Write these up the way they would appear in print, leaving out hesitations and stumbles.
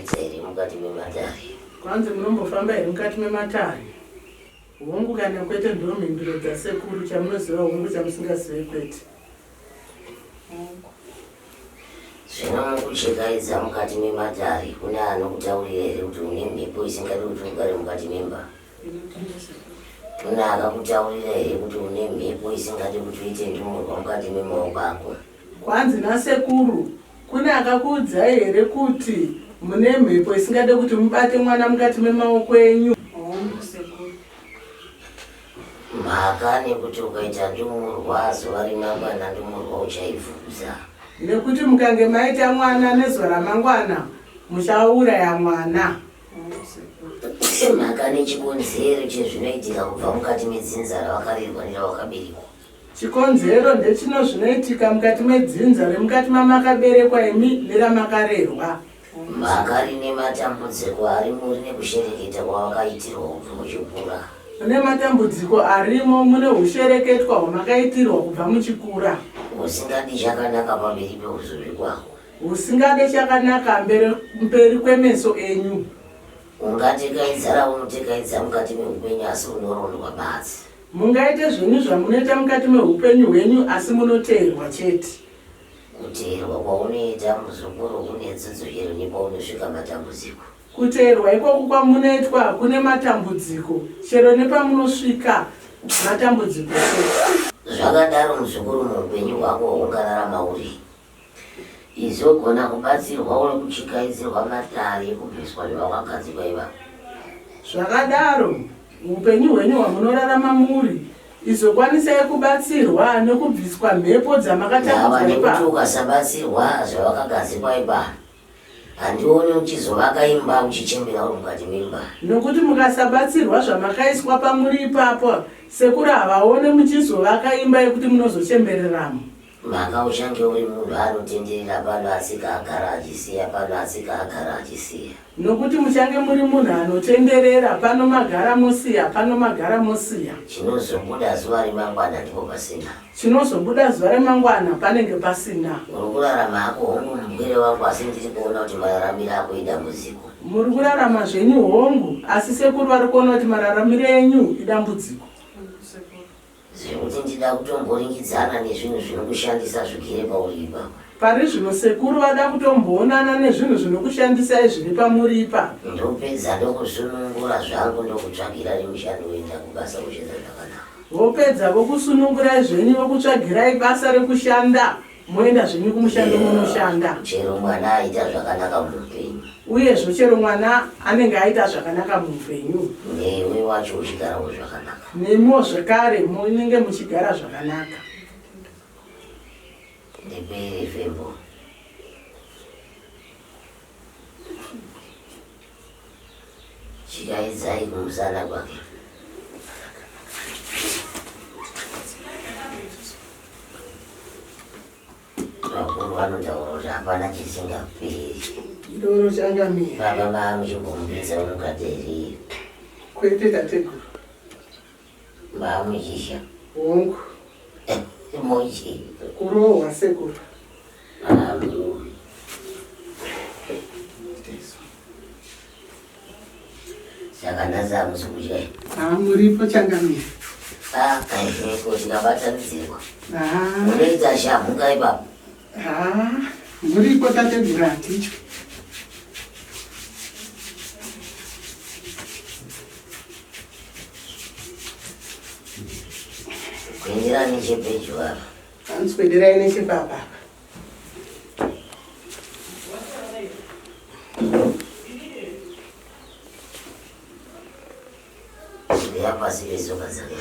munomboita here mukati mematare? Kwanzi munombofamba here mukati mematare? Hongu kana kwete ndomhinduro dzasekuru, chamunoziva hongu chamusingazive kwete. Zvino mukuchekaidza mukati mematare kune anokutaurira here kuti une mhepo isingadi kuti ugare mukati memba? Kune akakutaurira here kuti une mhepo isingadi kuti uite ndumurwa mukati memaoko ako? Kwanzi nasekuru, kune akakuudzai here kuti mune mhepo isingade kuti mubate mwana mukati memaoko enyu? Mhaka nekuti ukaita ndumurwa zuva rimangwana ndumurwa uchaivhudza. Nekuti mukange maita mwana nezuva ramangwana muchauraya mwana. Mhaka nechikonzero chezvinoitika kubva mukati medzinza ravakarirwa neravakaberekwa. Chikonzero ndechino zvinoitika mukati medzinza remukati mamakaberekwa imi neramakarerwa. Mhaka rine matambudziko arimo rine kushereketa kwavakaitirwa kubva muchikura. Mune matambudziko arimo, mune ushereketwa hwamakaitirwa kubva muchikura. Usingadi chakanaka pamberi peuzuri kwako. Usingade chakanaka mberi kwemeso enyu. Ungatekaidza raunotekaidza mukati meupenyu asi unorondwa badzi. Mungaite zvinhu zvamunoita mukati meupenyu hwenyu asi munoteerwa chete. Kuteerwa kwaunoita muzukuru kune dzidzo chero nepaunosvika matambudziko. Kuteerwa ikoko kwamunoitwa kune matambudziko chero nepamunosvika matambudziko chete. Zvakadaro muzukuru muupenyu hwako ungararama uri. Izogona kubatsirwa uri kuchikaidzirwa matare ekubviswa nevakagadzikwa ivavo. Zvakadaro upenyu hwenyu hwamunorarama muri izokwanisai kubatsirwa nekubviswa mhepo dzamakatambudzwa ipapo. Nekuti ukasabatsirwa zvavakagadzikwa ipapo handioni uchizovaka imba uchichembera uri mukati memba. Nokuti mukasabatsirwa zvamakaiswa pamuri ipapo sekuru havaone muchizovaka imba yekuti munozochembereramo. Mhaka uchange uri munhu anotenderera pano asika agara achisiya, pano asika agara achisiya. Nokuti muchange muri munhu anotenderera, pano magara musiya, pano magara musiya. Chinozobuda zuva remangwana ndipo pasina. Chinozobuda zuva remangwana panenge pasina. Uri kurarama hako hongu mugwere wako asi ndiri kuona kuti mararamiro ako idambudziko. Muri kurarama zvenyu hongu asi sekuru vari kuona kuti mararamiro enyu idambudziko. Zvekuti ndida kutomboringidzana nezvinhu zvinokushandisa zvigere pauri ipapo. Pari zvino sekuru vada kutomboonana nezvinhu zvinokushandisai zviri pamuri ipapo. Ndopedza ndokusunungura zvangu ndokutsvagira remushando woenda kubasa kuchedza zvakanaka. Vopedza vokusunungurai zvenyu vokutsvagirai basa rekushanda moenda zvenyu kumushando munoshanda. Chero mwana aita zvakanaka muupenyu. Uyezvo chero mwana anenge aita zvakanaka muupenyu. Newe wacho uchigarawo zvakanaka. Nemiwo zvekare munenge muchigara zvakanaka. Ndipere fembo. Chikaidzai kumusana kwake. Vakuru vanotaura kuti hapana chisingaperi. Ndoro changamira. Baba vamuchimbomumbidza unokateri. Kwete tateguru. Mamuchisha. Hongu. Mochi. Kurohwa sekuru. Saka nhasi hamusi kudya. Muripo changamira. Kaizveko tikabatanidzirwa. Unoita shamhuka ipapo. Muripo tateguru haticho. Kuendera nechepedyo apa. Handikwederai nechepapa. Ndea pasi pesoka dzake.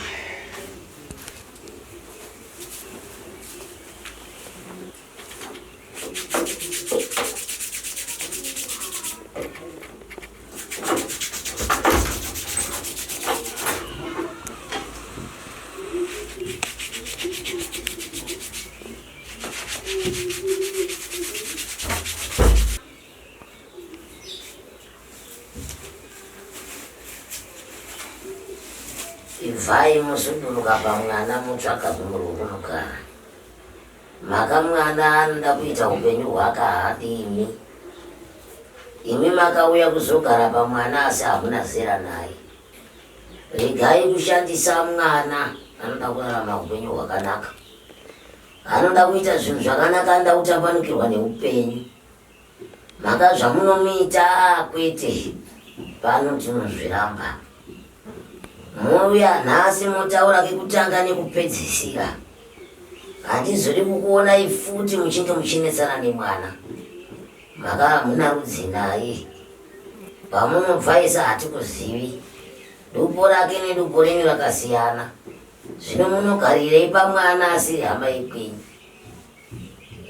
Ivhai musuduruka pamwana mutsvaga kumuri kunogara. Mhaka mwana anoda kuita upenyu hwake haadini. imi makauya kuzogara pamwana asi hamuna zera naye. Regai kushandisa mwana, anoda kurarama upenyu hwakanaka. Anoda kuita zvinhu zvakanaka, anoda kutambanukirwa neupenyu. Maka zvamunomuita kwete, pano tinozviramba. Muuya nhasi motaura kekutanga nekupedzisira. Handizodi kukuonai futi muchinge muchinetsana nemwana. Maka hamuna rudzi naye. Pamunobva isa hatikuzivi. Dupo rake nedupo renyu rakasiyana. Zvino munogarirei pamwana asiri hama yekwenyu.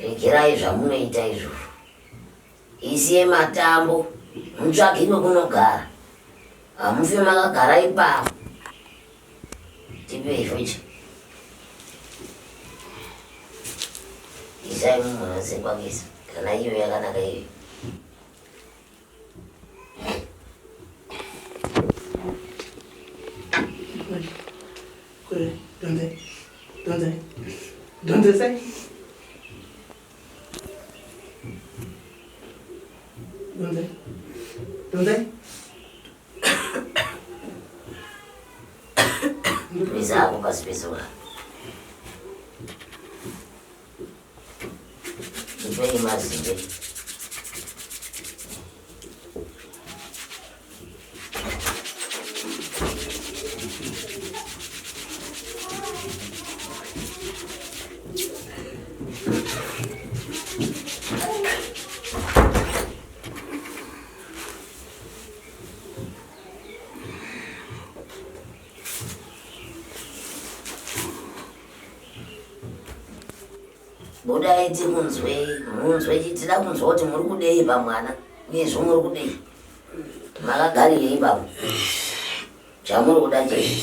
Regerai zvamunoita izvozvo. Isiye matambo, mutsvagirwe kunogara. Hamufi makagara ipapo. Tipei futi. Isai mumwe sekwakisa. Kana iyo yakanaka iyo. Donde say? Donde? Bisa aku kasih pesura. Ipei masih deh. Budai munzwe chitira kunzwa kuti muri kudei pamwana uyezvo muri kudei makagarirei ipapo chamuri kuda chei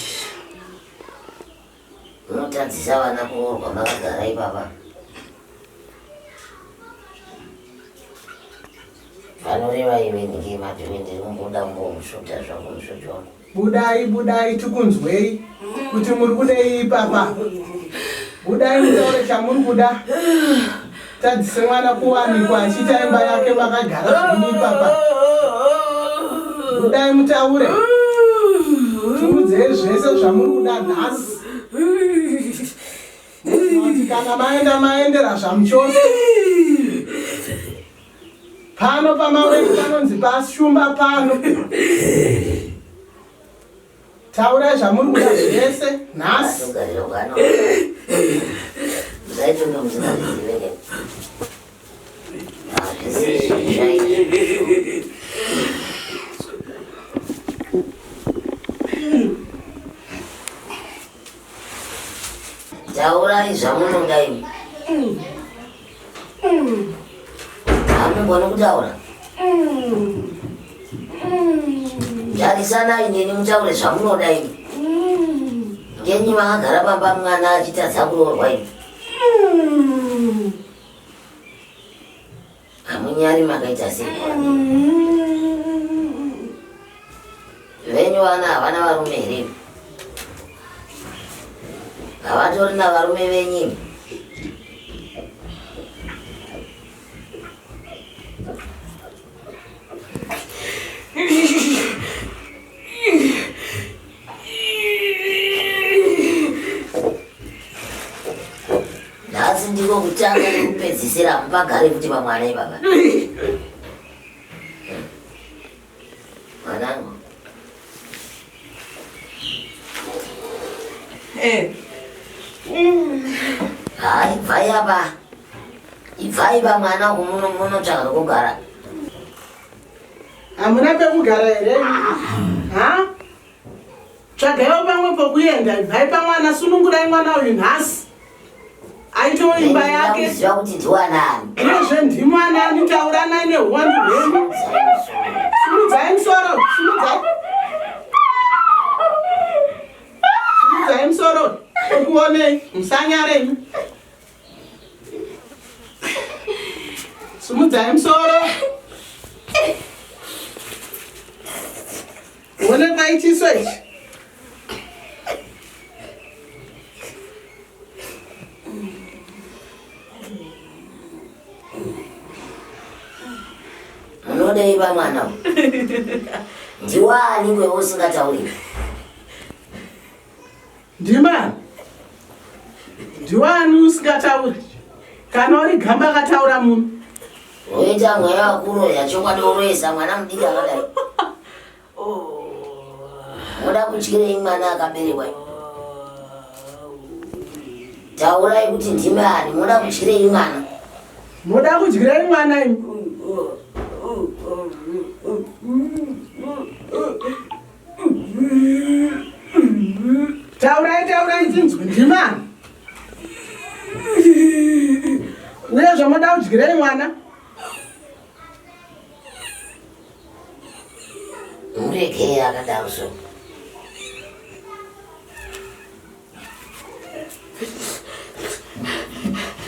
munotadzisa vana kuorwa makagara ipapa vanoreva ive ndike madhiri ndiri kumboda mbomusvuta zvako musvuti wangu budai tikunzwei kuti muri kudei ipapa budai mutaure chamuri kuda tadzise mwana kuwanikwa achiita imba yake makagara zvini papa budai mutaure tiudzei zvese zvamuri kuda nhasi kuti kana maendera zvamuchose pano pamaweni panonzi pashumba pano taurai zvamuri kuda zvese nhasi zaitonga musingazizive taurai zvamunoda imi hamugoni kutaura tarisanai neni mutaure zvamunoda imi ngenyi makagara pamba mwana achitadza kuroorwa imi hamunyari makaita sei venyu vana havana varume here havatori navarume venyimi nhasi ndiko kutanga nekupedzisira mupagare kuti pamwana ipapa mwanangu hai ibvai apa ibvai pamwana munotsvaga kugara hamuna pekugara here ha tsvagaiwo pamwe pokuenda ibvai pamwana sunungurai mwana uyu nhasi aitewo imba yake ziva kuti ndiwanani nezve ndimwanani tauranai neuwandu hwenyu sumudzai musoro sumudzai musoro okuonei musanyarenyu sumudzai musoro uonekai chiso ichi unodei pamwana ndiwani iwe usingatauri ndimani ndiwani usingatauri kana uri gamba akataura munhu oita mweya wakuro yachokwadi oroesa mwana mudiki akadai muda kutyirei mwana akaberekwa taurai kuti ndimani muda kutyirei mwana muda kudyirei mwana imi taurai tinzwi ndimani uye zvamuda kudyirei mwana murekei akadaro so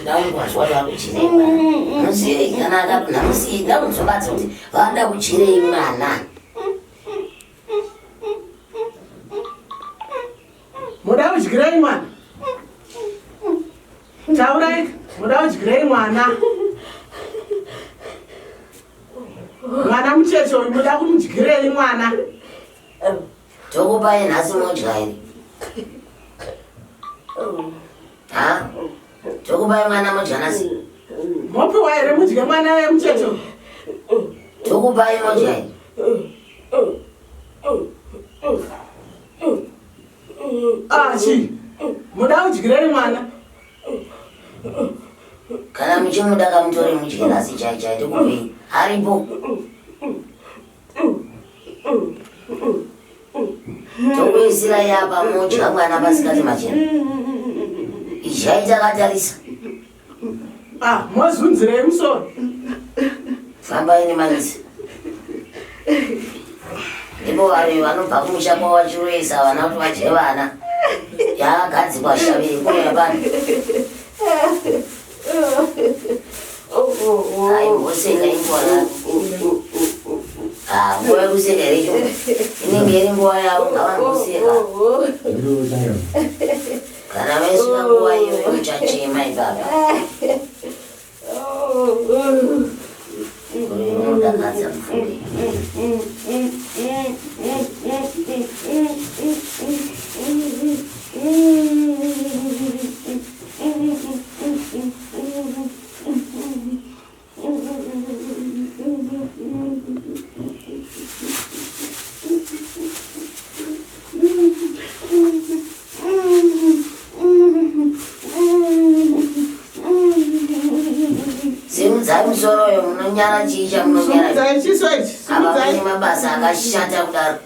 ndaungwazwa vakutyirei mwana musiyei kana akadonha musiyei ndamuzobatsa kuti vada kutyirei mwana muda kudyirei mwana taurai muda kudyirei mwana mwana mucheche uyu muda kumudyirei mwana tokupai nhasi modya iri ha tokupai mwana modya nhasi mopiwa here mudye mwana wemucheche tokupai modya iri achi muda kudyirei mwana kana muchimuda kamutore mudye nhasi chaichai tokupei aripo tokuisirai apa modya mwana pasikati machena ichai takatarisa mozunzirei musoro fambai nemanyisi ndipo vari vanobva kumusha kwawachiroesa vana kuti vadye vana yakagadzikwa shaviri kunoya pano aivoseka ingora nguva yekuseka irecho inenge iri nguva yavo ngavangoseka kana vaisvika nguva iyoyo muchachema ipapa uri unodakadza mupfuri simudzai musoroyo munonyara chicha munonyara avamene mabasa akashata kudaro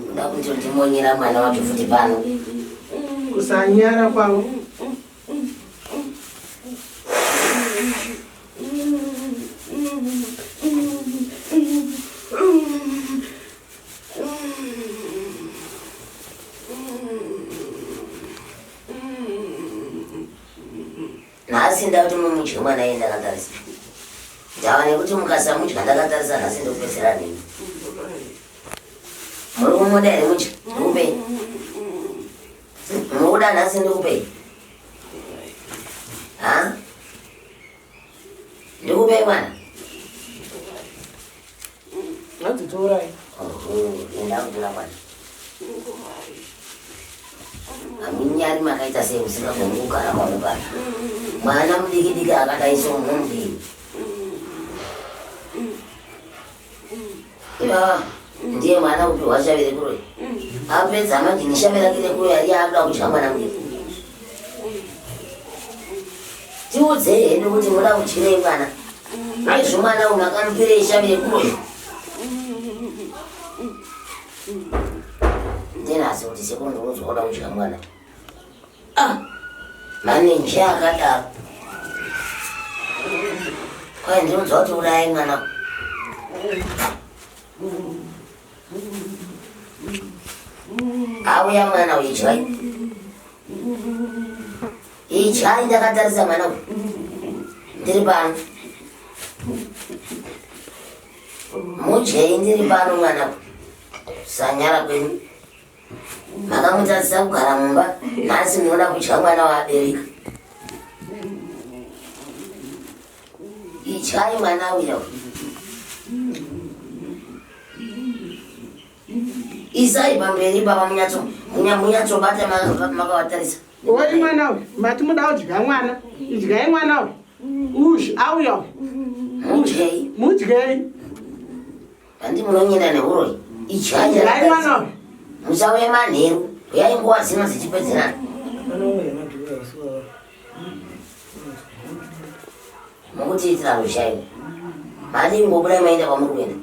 kuda kuti ndimonyera mwana wacho futi pano kusanyara kwavo nhasi nda kuti mumudye mwana iye ndakatarisa ndava nekuti mukasamudya ndakatarisa nhasi ndokupedzera nini muri kumuda here mudye ndikupei mukuda nhasi ndikupei ha ndikupei mwana adzitorai ndakutira mwana aminyari makaita sei musingagoni kugara pano pano mwana mudiki diki akadaiso mumudiki iva ndiye mwana kuti washavire kuroi apedza manje ndishavirakire kuroi ari akuda kudya mwana mudiki tiudzei hedu kuti muda kudyirei mwana aizvo mwana uyu akanupirei shavire kuroi ndenhasi kuti sekondoudzwa kuda kudya mwana manenje akadaro kwai ndinonzwa kuti urayai mwana auya mwana uidyai idyai ndakatarisa mwana uyu ndiri pano mudyei ndiri pano mwana uyu sanyara kwenu makamutarisira kugara mumba nhasi ndinoda kudya mwana waabereka ichai mwana uyo isai pamberi baba munyatso bata makawatarisa oi mwana uyu mati muda kudya mwana idyai mwana uyu ushu auya mudyei handi munonyenda neuroi idyai mwana uyu musauye manheru uyai nguva dzino dzichipedzerana mukutiitira rushaini mati ngobuda maenda kwamuri kuenda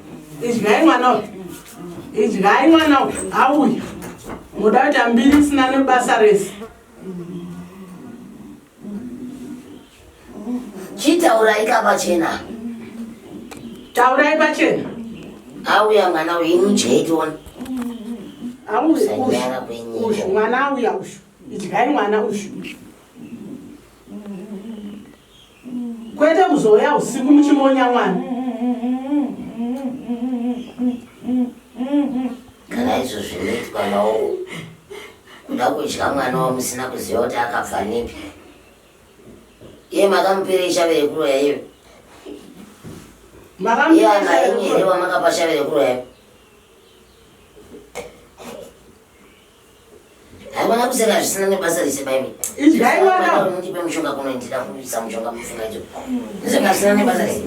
idyai mwana uyu idyai mwana uyu auya muda kuti ambiri isina nebasa rese chitaurai kapachena taurai pachena auya mwana uyu imujeitona ushu mwana auya ushu idyai mwana ushu kwete kuzouya usiku muchimonya mwana kana izvo zvinoitwa nawo kuda kudya mwana wamusina kuziva kuti akabva nepi iye makamupira ishavere kuroya iyo iye angaenyere wamakapa shavere kuroya haikona kuseka zvisina nebasa rese baimi mundipe mushonga kuno ndida kuisa mushonga mufunga icho zviseka zvisina nebasa rese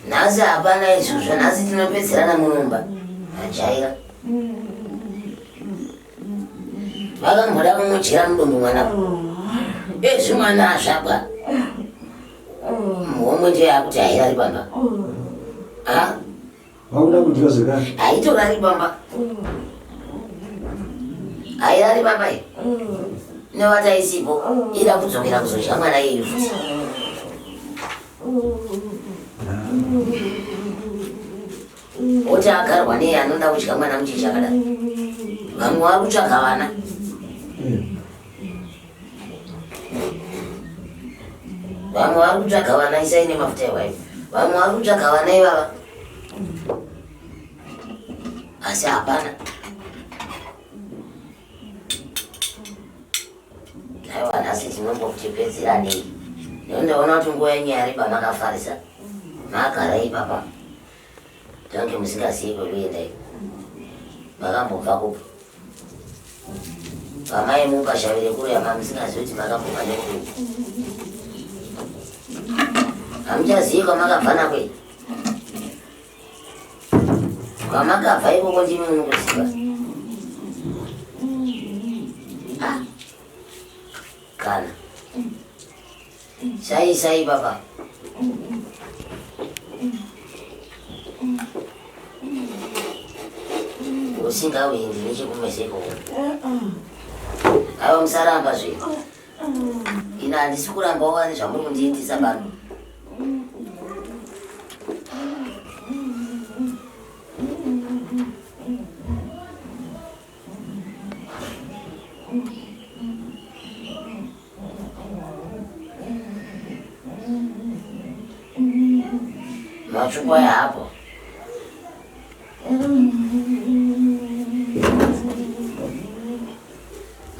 nhasi hapana izvozvo nhasi tinopedzerana murumba ajaira vakamboda kumudyira mudumbu mwana ezvimwana azvabwa muhomwe ndiyo yakuti hairari bamba vauda kudya zvekare haitorari bamba hairari bamba i nevataisipo ida kudzokera kuzodya mwana iyu futi oti agarwa neye anoda kudya mwana muchichakada vamwe vari kutsvaga vana vamwe vari kutsvaga vana isaine mafuta ewai vamwe vari kutsvaga vana ivava asi hapana aiwa nhasi tinombokutipedzera nei nondaona kuti nguva yenyu yariba makafarisa magara ipapa tonge musingazivi kweluendai makambobva kupa pamai mukashavire kuroyama musingazivi kuti makambobva nekuru hamuchazivi kwamakabva nakwei kwamakabva ikoko ndimi munokuziva kana sai baba usingawindi nechekumeseko aiwa musaramba zvino ina handisi kuramba wani zvamuri kundiitisa pano matsvukwaya hapo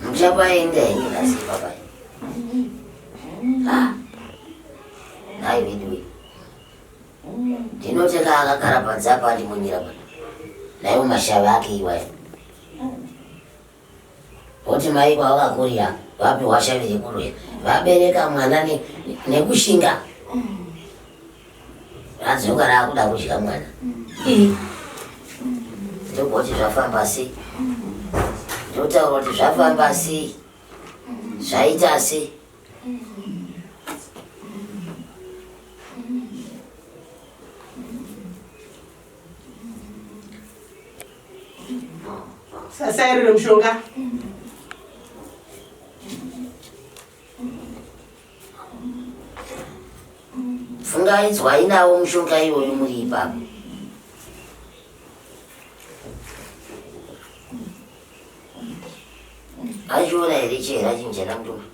muchapaenda henyu nhasi papa naividiwe ndinoteka akagara panze apa ndimunyira pano naiwo mashava ake iwaya oti mai kwavakakurira vapiwa shavire kuroya vabereka mwana nekushinga radzoka raakuda kudya mwana ndoboti zvafamba sei ndotaura kuti zvafamba sei zvaita sei sasairire mushonga fungaidzwai nawo mushonga iwoyo muri ipapo achiona here chihera chinjena mutumba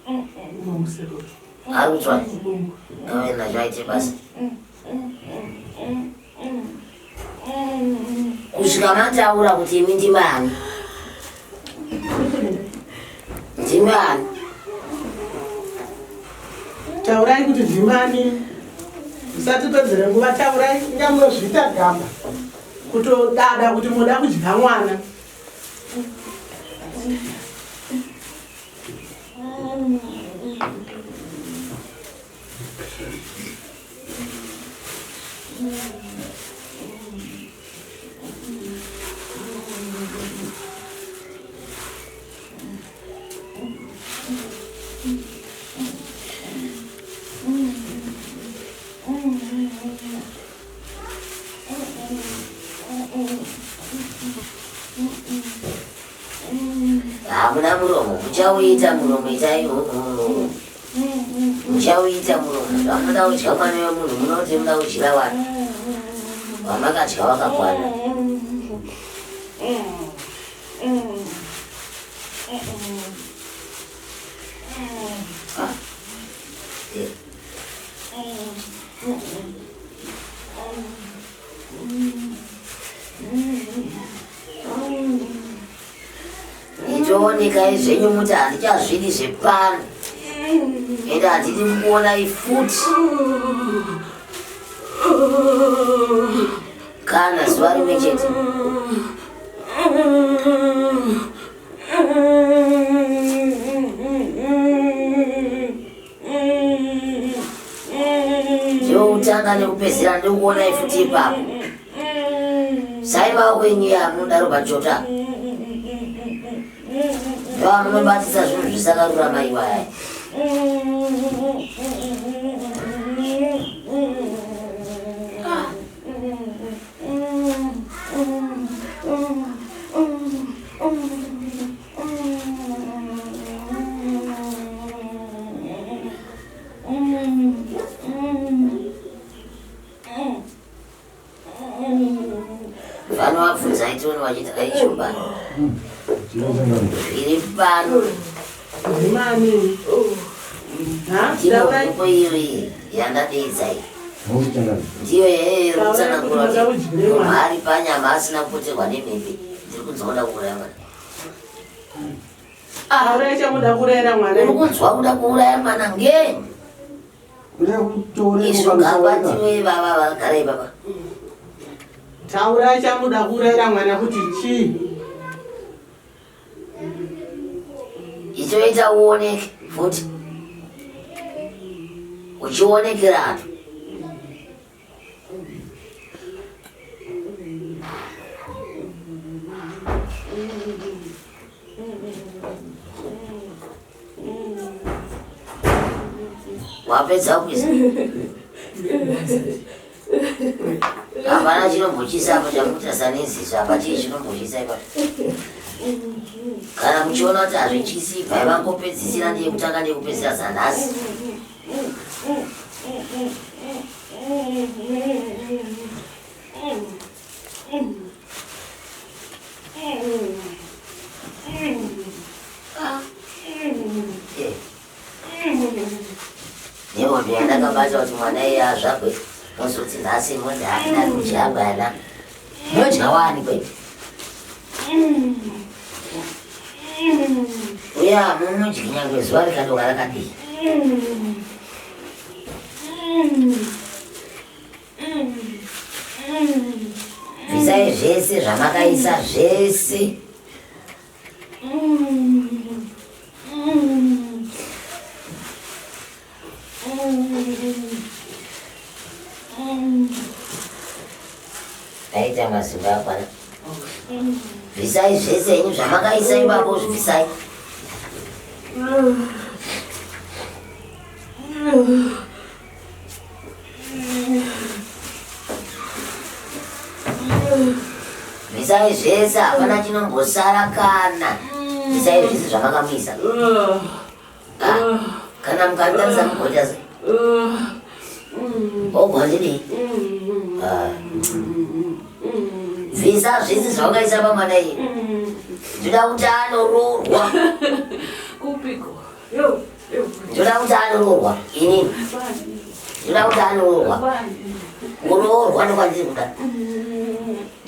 ari kutswa ave nazvo aite basa musvika mataura kuti imi ndimani ndimani taurai kuti ndimani musati pedzere nguva taurai inga munozviita gamba kutodada kuti muda kudya mwana hamuna muromo muchauita muromo itaiwo muchauita muromo zvamunoda kudya mwana wemunhu munoti muda kudyira vanhu vamakadya vakakwana itooneka izvenyu muti handichazvidi zvepano ende handidi kuona ifuti kana zuva rimwe chete ndoutanga nekupedzera ndokuona ifuti ipapo saiva kwenyu yamunodaro pachota ndovamunobatisa zvinhu zvisakarurama iwaya vanhu vabvunza itioni vachiti aichumbani iri pano ndimani ndinomupo iyo yandadeedzai ndiyo yayeyo rutsanangura kuti mhari panyama asina kupoterwa nemhepe ndiri kunzwa kuda kuuraya mwana taurai chamuda kurera mwana uri kunzwa kuda kuuraya mwana ngeni izvo gamba ndiwe vava vagara ipapa taurai chamuda kurera mwana kuti chii ichoita uoneke futi uchionekera antu wapedza kuisa hapana chinombochisa apa chamutirasa neziso apa chii chinombochisa ipapo kana muchiona kuti hazvichisi bvai vangopedzisira ndeyekutanga ndeyekupedzisira zanhasi nehondo yandakabata kuti mwana iye azvagwe muzoti nhasi mozi haina kudyabwana nodya wani kwete uye hamunodyi nyangwe zuva rikadoka rakadii bvisai zvese zvamakaisa zvese aita masimba akwana bvisai zvese henyu zvamakaisa ipapo zvibvisai bvisai zvese hapana chinombosara kana bvisai zvese zvamakamisa kana mukatarisa mugoita sei ogwandidei bvisa zvese zvawakaisa pamwana iye ndoda kuti anoroorwa ndoda kuti anoroorwa inini ndoda kuti anoroorwa kuroorwa ndokwandiri kuda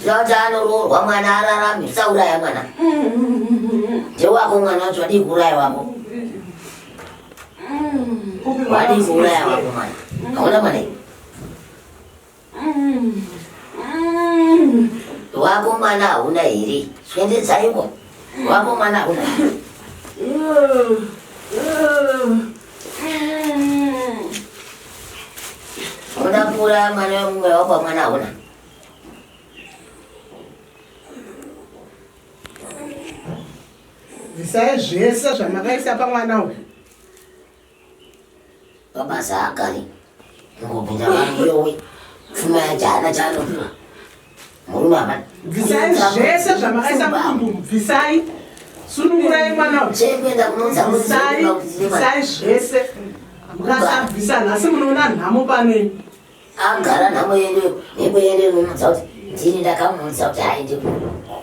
Zvautano rohwa mwana ararame usauraya mwana. Ndewako mwana wacho wadi kuuraya wako. Wadi kuuraya wako mwana. Hauna mwana hivi. Wako mwana hauna hiri. Swende zaipo. Wako mwana hauna. Unakuuraya mwana mume wako mwana hauna. Visai zvese zvamakaisa pamwana uyu. Mabasa akali. Ngopinda vanyowe. Pfuma yajana chanopiwa. Murume amani. Visai zvese zvamakaisa mudumbu. Visai. Sunungurai mwana uyu. Chekuenda kunonza Visai zvese. Mukasabvisa nhasi munoona nhamo panei. Agara nhamo yedu. Nebo yedu unoudza kuti ndini ndakamuudza kuti haindi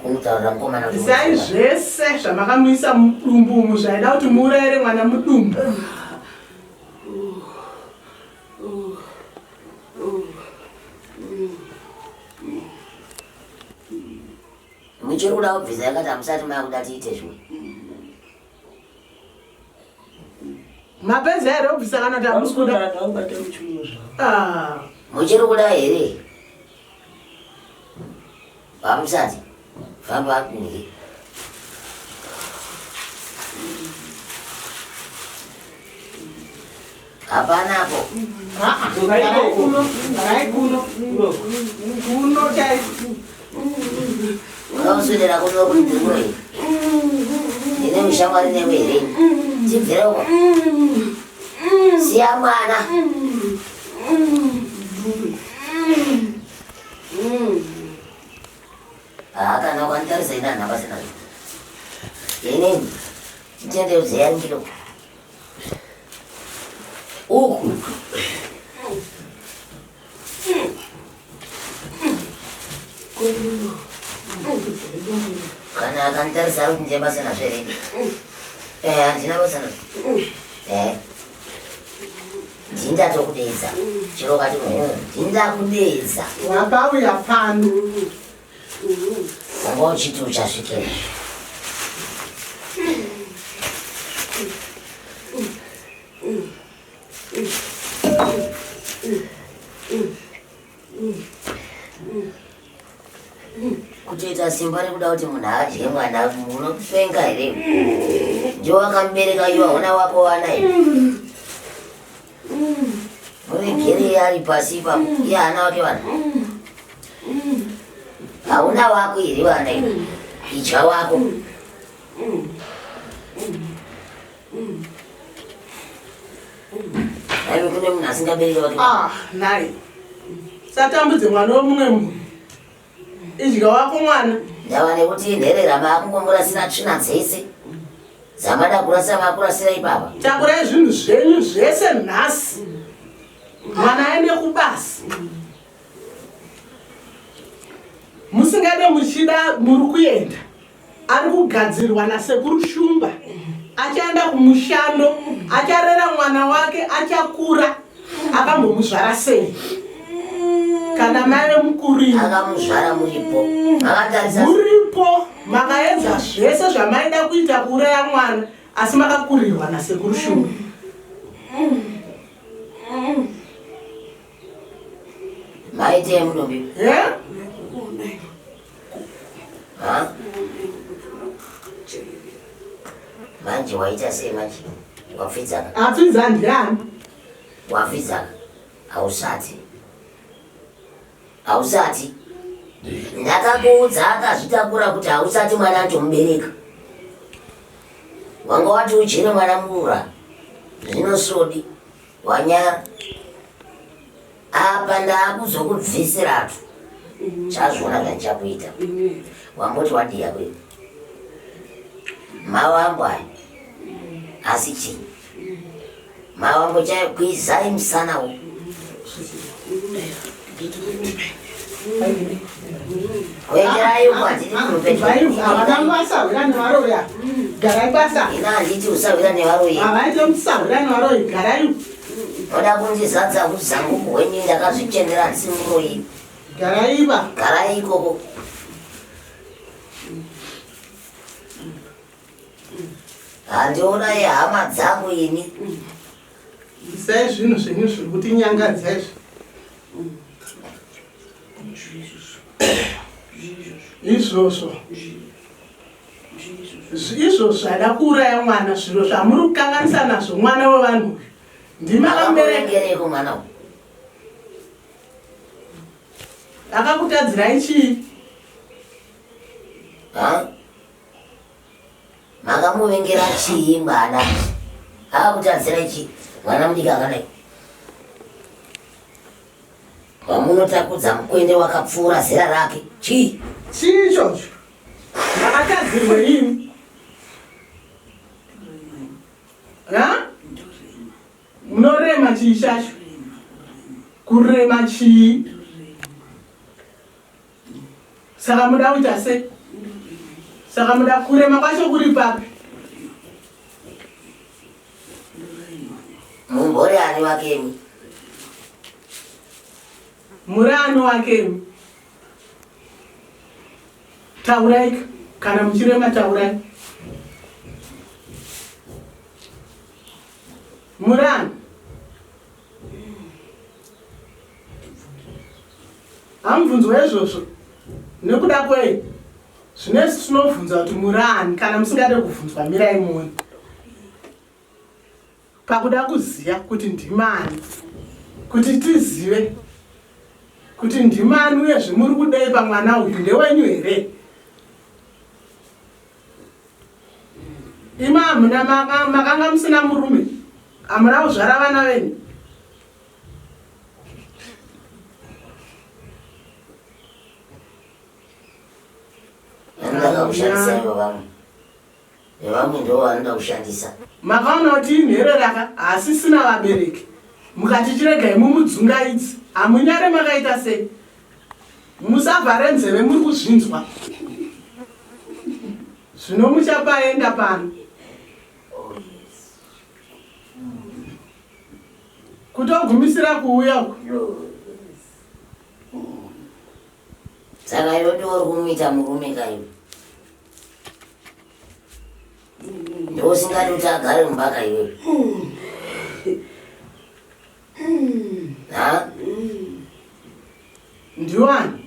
kumutaurira mukomana. Visai zvese zvamakamuisa mudumbu umu zvaida kuti muurayire mwana mudumbu. Muchiri kuda kubvisa yakati hamusati makuda tiite zvimwe. Mapenzi here kubvisa kana kuti hamusi kuda. Muchiri kuda here? Hamusati. Famba kunge. Hapanapo. Kuno chai. Unoswedera kuno kuti ndimwe. Ndine mushamwari newe here. Chibvira uko. Siya mwana. Kana ukantarisa ina nhamba sina. Inini ndiende uzeya ngilo. Uku. Kana akantarisa kuti ndiye basa nazvo here. Handina basa nazvo. Ndindatokudedza. Chiro kati ndindakudedza. Wakauya pano. Wanga uchiti uchasvikira. Kutoita simba rekuda kuti munhu adye mwana unopenga here. Ndowakamubereka iwe hauna wako wana here. Muregere ari pasi ipapo iye haana wake vana. Hauna wako here vana iwe. Idya wako. Naiwe kune munhu asingabereki wake. Nai. Satambudze mwana womumwe munhu. Idya wako mwana. Ndava nekuti nherera maakungomurasira tsvina dzese. Dzamada kurasa makurasira ipapa. Takurai zvinhu zvenyu zvese nhasi. Mwana aende kubasa. Musingade muchida muri kuenda. Ari kugadzirwa nasekuru Shumba. Achaenda kumushando. Acharera mwana wake. Achakura. Akambomuzvara sei. Kana mave mukuru. Akamuzvara muripo. Muripo. Makaedza zvese zvamaida kuita kuuraya mwana. Asi makakurirwa nasekuru Shumba. Maite mudombi. Manje waita sei manje? Wafidzana. Afidzana ndiani? Wafidzana. Hausati. Ndakakuudza akazvitakura kuti hausati mwana atomubereka. Wanga wati uchere mwana mura. Zvinosodi. Wanyara. Apa ndaakuzokubvisiratu. Chazvona zvandichakuita. Wamboti wadiya kwedu. Mawambo aya. Asi chii? Mawambo chakwizai musana uyu. Kuenderai uko handiti kunopetuka. Havasahwira nevaroya. Garai basa. Ina handiti usahwira nevaroyi. Havaite musahwira nevaroyi. Garai. Oda kundizadza kuzangu kuhweni ndakazvitendera ndisi muroyi. Garai iva. Garai ikoko. handiona yehama dzangu ini sai zvinhu zvenyu zviri kutinyangadza izvozvo izvozvo adakuuraya mwana zviro zvamuri kukanganisa nazvo mwana wevanhu ndimakamberekereko mwana uyu akakutadzirai chii makamuvengera chii mwana akakutadzirai chii mwana mudiki akadai wamunotakudza mukwende wakapfuura zera rake chii ichocho makatadzirwe ini munorema chii chacho kurema chii saka muda kuita sei saka muda kurema kwacho kuri papi mumbori ani wakemi muri ani wakemi taurai kana muchirema taurai muri ani hamubvunzwa izvozvo nekuda kwei zvinesi tinobvunza kuti muri ani kana musingade kubvunzwa mirai muone pakuda kuziva kuti ndimani kuti tizive kuti ndimani uye zvimuri kudei pamwana uyu ndewenyu here ima hamuna makanga musina murume hamuna kuzvara vana venyu ndakakushandisa ivo vamwe nevamwe ndo vanoda kushandisa makaona kuti inhereraka asi sina vabereki mukati chiregai mumudzungaidzi hamunyare makaita sei musavhare nzeve muri kuzvinzwa zvino muchapaenda pano kutogumisira kuuya uku saka iwe ndiori kumuita murume kaiwe ndousingati kuti agare mumbaka iwewe ndiwani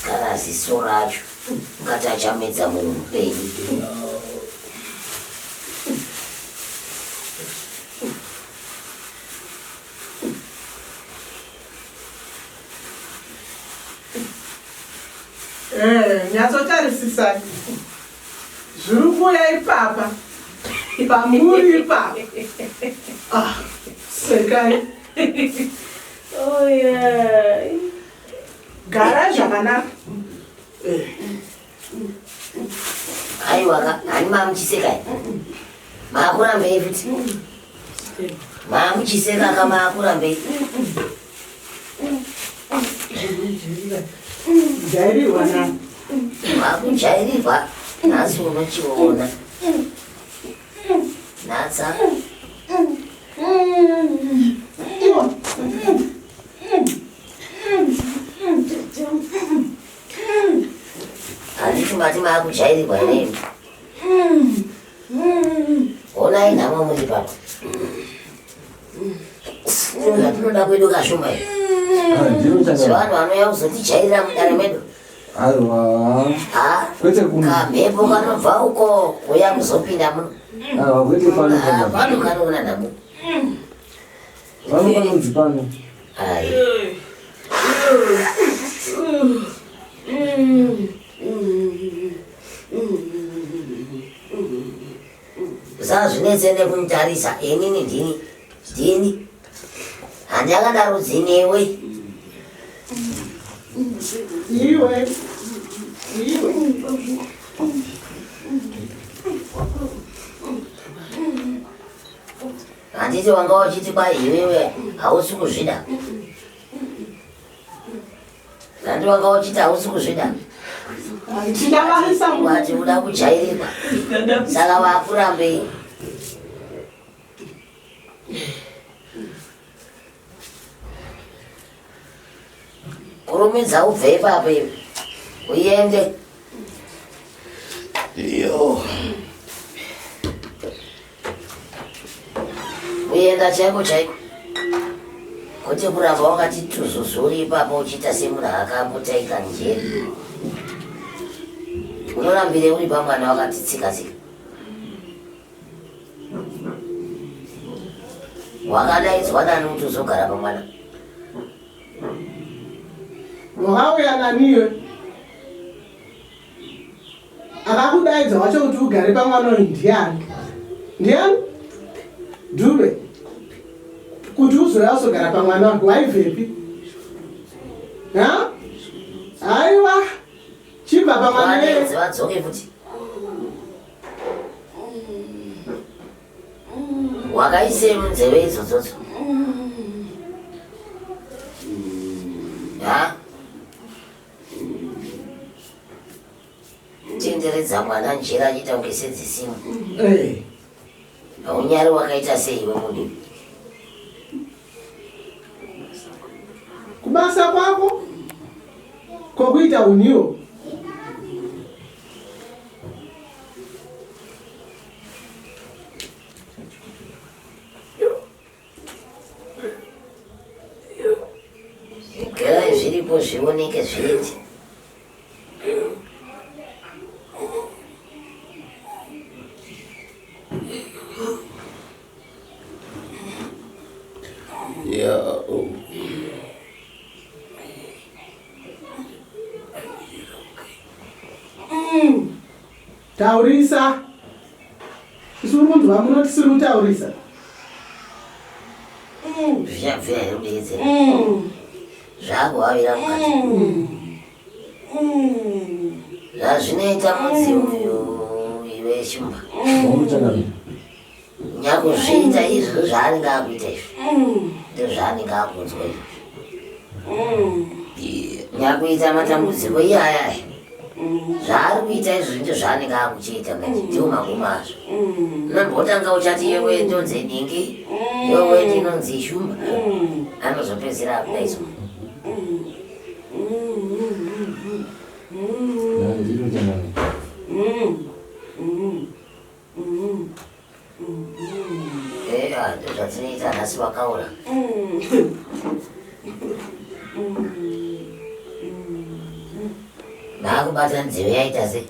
kana ziso racho ngati achamedza munhu mupenyu nyatsotarisisai zviri kuuya ipapa pamuri ipapa sekai gara zvakanaka aiwa hani mamuchisekai maakurambei futi maamuchiseka kamaakurambei jairirwa nani makujairirwa nhasi unochiona natsa handiti mati maakujairirwa nemi onai nhamo muri papa zvatinoda kwedu kashoma sevanhu vanouya kuzotijairira mudare medu kamhepo kanobva uko kuya kuzopinda muno pano kanoona namo saa zvinetsende kunitarisa inini ndini handakadaro dzinewe iwe handiti wanga wachiti kwai iwewe hausi kuzvida handi wanga wachiti hausi kuzvida Tindavarisa wati uda kujairika saka wakurambei kurumidza ubve ipapo ivi uende iyo uenda chaiko chaiko kuti kuramba wakati tuzuzuri ipapo uchiita semunhu akambotaika njeri unorambire uri pamwana wakati tsika-tsika wakadaidzwa nani kuti uzogara pamwana wakauya naniwe akakudaidza wacho kuti ugare pamwana uyu ndiani Dube kuti uzoya uzogara pamwana wake waibvepi aiwa chibva pamwana vadzoke futi wakaisei munzeve idzodzodzo tenderedza mwana njira achiita kunge sedzisimu unyari wakaita sei iwe munhu kubasa kwako kokuita uniwo gerai zviripo zvioneke zviiti taurisa isuri kunzwa muno tisiri kutaurisa zvichabvira here kudedzera zvakuwavira mukati zvazvinoita mudzi uyu iwe shumba nyakuzviita izvo zvaanenge akuita izvo ndozvaanenge akunzwa izvo nyakuita matambudziko iyayaya zvaari kuita izvo ndozvaanenge akuchiita ngati ndiwo magumo azvo unombotanga uchati yewe ndonzi ningi yowe ndinonzi shumba anozopedzera akudaizwa ndozvadzinoita nhasi wakaura naakubata nzeve yaita se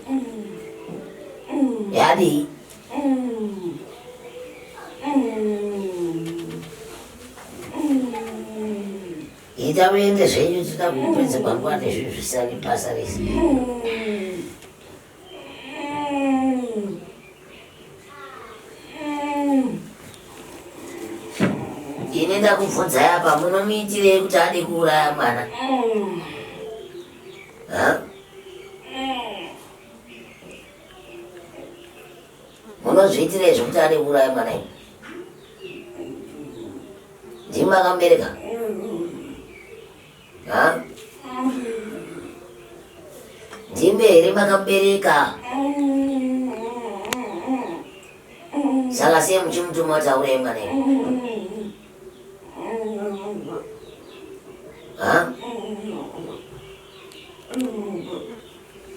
yadii ita uende zvenyu toda kupedza kwanguva nezvinhu zvisina nebasa rese ine ndakubvunzai apa munomuitirei kuti ade kuuraya mwana munozviitirei zvokuti ade kuuraya mwana ino ndimi akamubereka ndimi here makamubereka saka sei muchimutuma kuti auraye mwana ino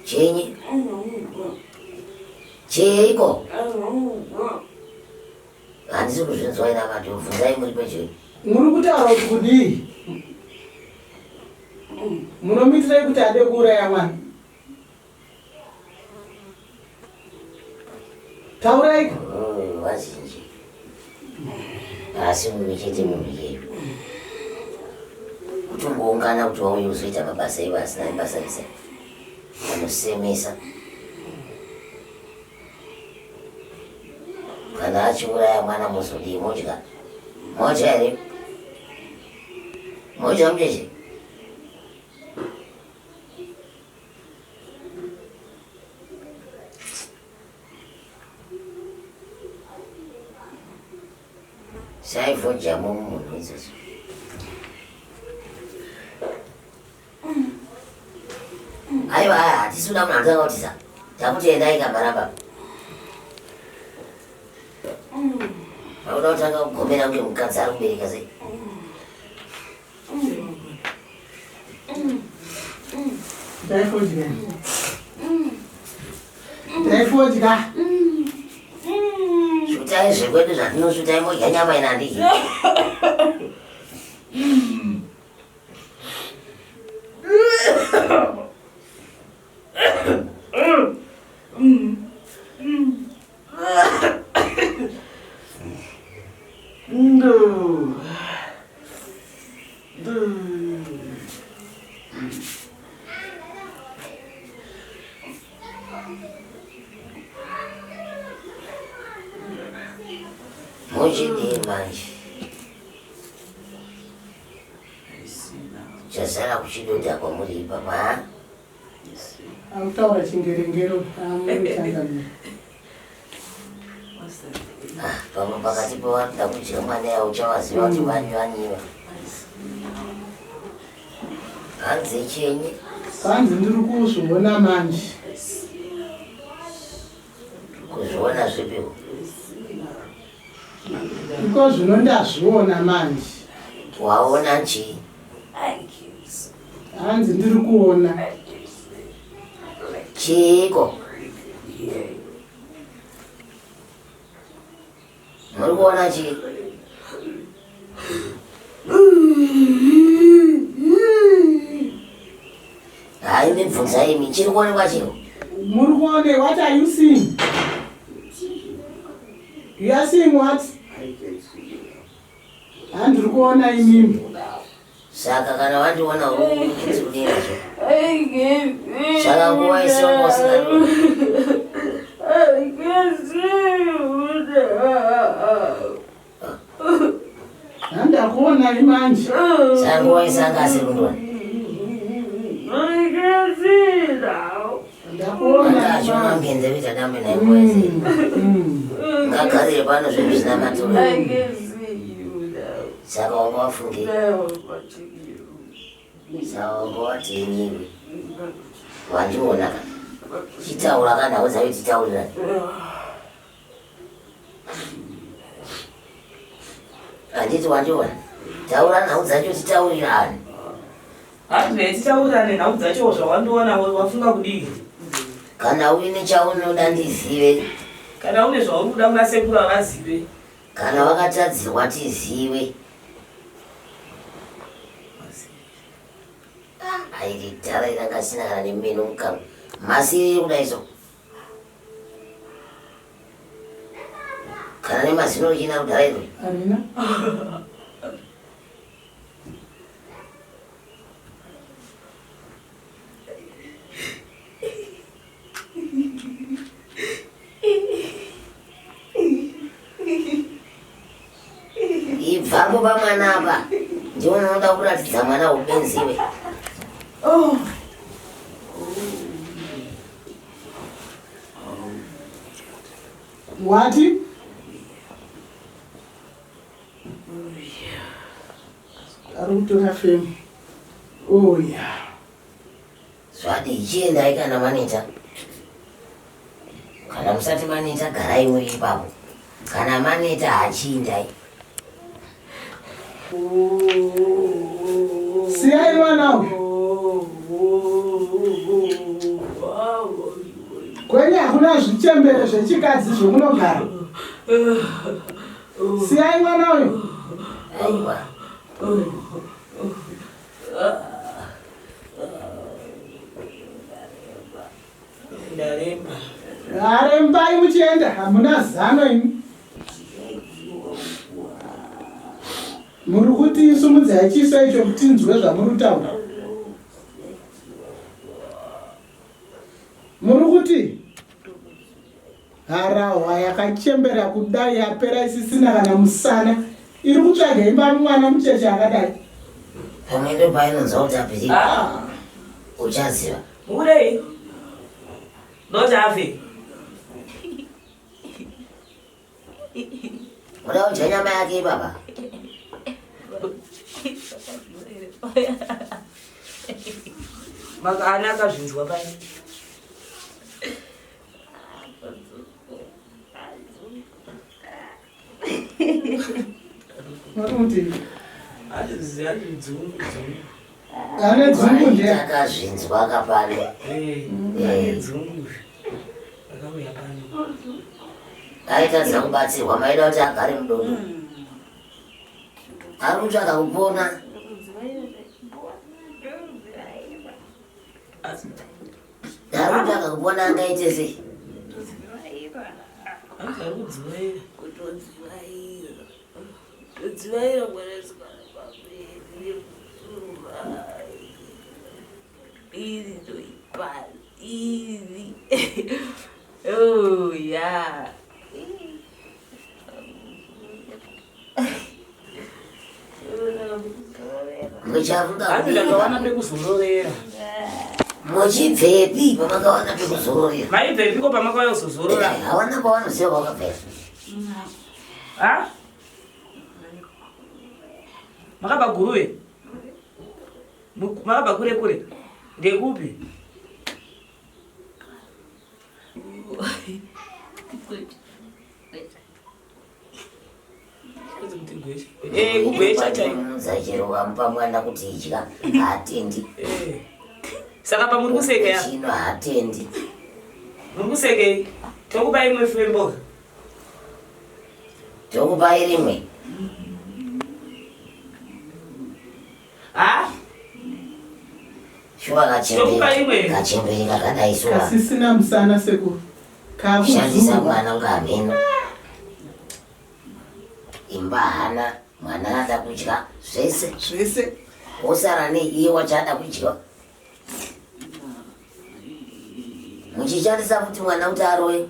chenyi cheiko handisi kuzvinzwa ina madhu bvunzai muri pechoi muri kutaura kuti kudii munomitirei kuti ade kuuraya mwana tauraika vazhinji asi mumwe chete munhu yeyu kutongoungana kuti wauye uzoita mabasa ivo asina basa rese anosemesa kana achiuraya mwana muzodii modya modya here modya mucheche saifojamo munhu izvozvo Aiwa hatisina munhu atanga kutisa takutendai kamaramba pauda kutanga kugomera kunge mukadzi ari kubereka sei ndaifodya svutai zvekwedu zvatinosvutai modya nyama inandii muchidii manje chazara kuchidodha kwamuri ipapa autaura chingerengero amuchangamira pamwe pakati pavarikuda kudya mwana yavo uchawaziva kuti vanyivanyiva hanzi chenye hanzi ndiri kuzviona manje kuzviona zvipiwo iko zvino ndazviona manje waona chii hanzi ndiri kuona chiiko muri kuona chii hai mibvunza imi chiri kuonekwa chiro muri kuone what are you seeing you are seeing what handiri kuona imimi saka kana wandiona urukuti kudinacho saka nguva isongo usingadoni handakuona imanje saka nguva isanga asikundoni ndakuona ngenzeve tadambe nainguva ise ngagarire pano zvinhu zvina matoro saka wanga wafungira saka wanga watenyiwe wandiona ka chitaura kana hauzavi titaurirani handiti wandiona taura nhau dzacho titaurirani handei titaurirani nhau dzacho zvawandiona wafunga kudii kana uine chaunoda ndizive kana une zvauri kuda kuna sekuru avazive kana vakatadzirwa tizive airi dhara irangasina kana nemeno mukamwe masiriri kudaiso kana nemazino richina kudhara iro arina ibvapo pamwana apa ndionoda kuratidza mwana upenziwe wati ari kutora femu oya zvadi ichiendai kana maneta kana musati maneta garaiwo ipapo kana maneta hachiindai siyai mwanawe kwenye hakuna zvichembere zvechikadzi zvomunogara siyai mwanawe aiwa ndaremba harembai muchienda hamuna zano imi muri kuti isumudzai chiso icho kuti nzwe zvamuri kutaura muri kuti harahwa yakachembera kudai yapera isisina kana musana iri kutsvaga imba mwana mucheche akadai pamwe ndo painonzwa kuti apiri uchaziva mukudei ndoti afe uda kudya nyama yake ipapa Ana akazvinzwa pai. Maruti. Aziziya dzungu. Ane dzungu ndiye. Akazvinzwa kapano. Dzungu. Akauya pano. Aitadza kubatsirwa maida kuti agare mudodo. Ari kutsvaka kupona. Ari kutsvaka kupona angaite sei? Kudzivaira kwarazikana paperi iri toipana iri oh yeah Ndakawana pekuzororera. Muchibvepi pamakawana pekuzororera? Maibvepiko pamakauya kuzozorora? Hawana kwavanoziva kwakabvera. Ha? Makabva Guruwe? Makabva kure? Ndekupi? Kugwecha chaimo. Chero wamupa mwana kuti idya haatendi. Saka pamuri kuseka. Chino haatendi. Muri kuseka. Tokupa imwe ifu yemboga. Tokupa rimwe. Ha? Shuwa kachembera kadaiswa. Kasisina musana seku. Shandisa mwana ngameno. Imba hana mwana ada kudya zvese. Osara neiye wachada kudya. Muchichandisa kuti mwana kuti arowe.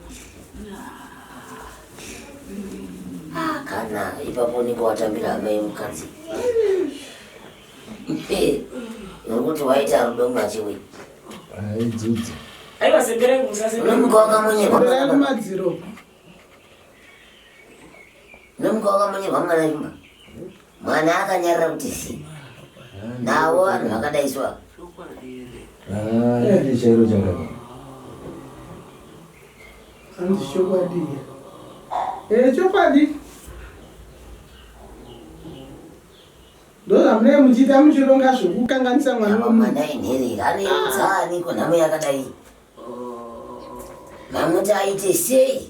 Kana ipapo ndipo watambira amai mukadzi. Nokuti waita rudo mwachiwe. Aidzudza. Aiwa sembere musasembere. Nomukwanga munyerwa madziro. Nomukwanga munyerwa mwana imba. Mwana akanyarira kuti si. Nawo vanhu vakadaiswa. Chairo chakadaro. Andi chokwadi. Chokwadi. Ndoza mune muchita muchironga zvokukanganisa mwana mwana inherera aneudza aniko nhamo yakadai. Mamuti aite sei?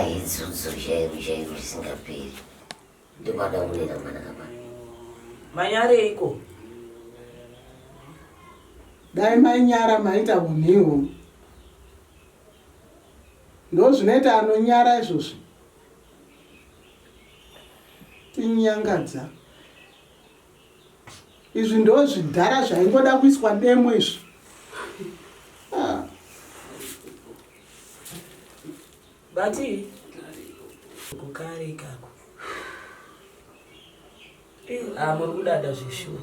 Idzudzu chairu risingaperi. Ndokwada kulera mwana kapana. Manyare iko. Dai manyara maita hunhiwo. Ndozvinoita anonyara izvozvo. Tinyangadza. Izvi ndozvidhara zvaingoda kuiswa demo izvi. Bati kukare ikako. Muri kudada zveshuwa.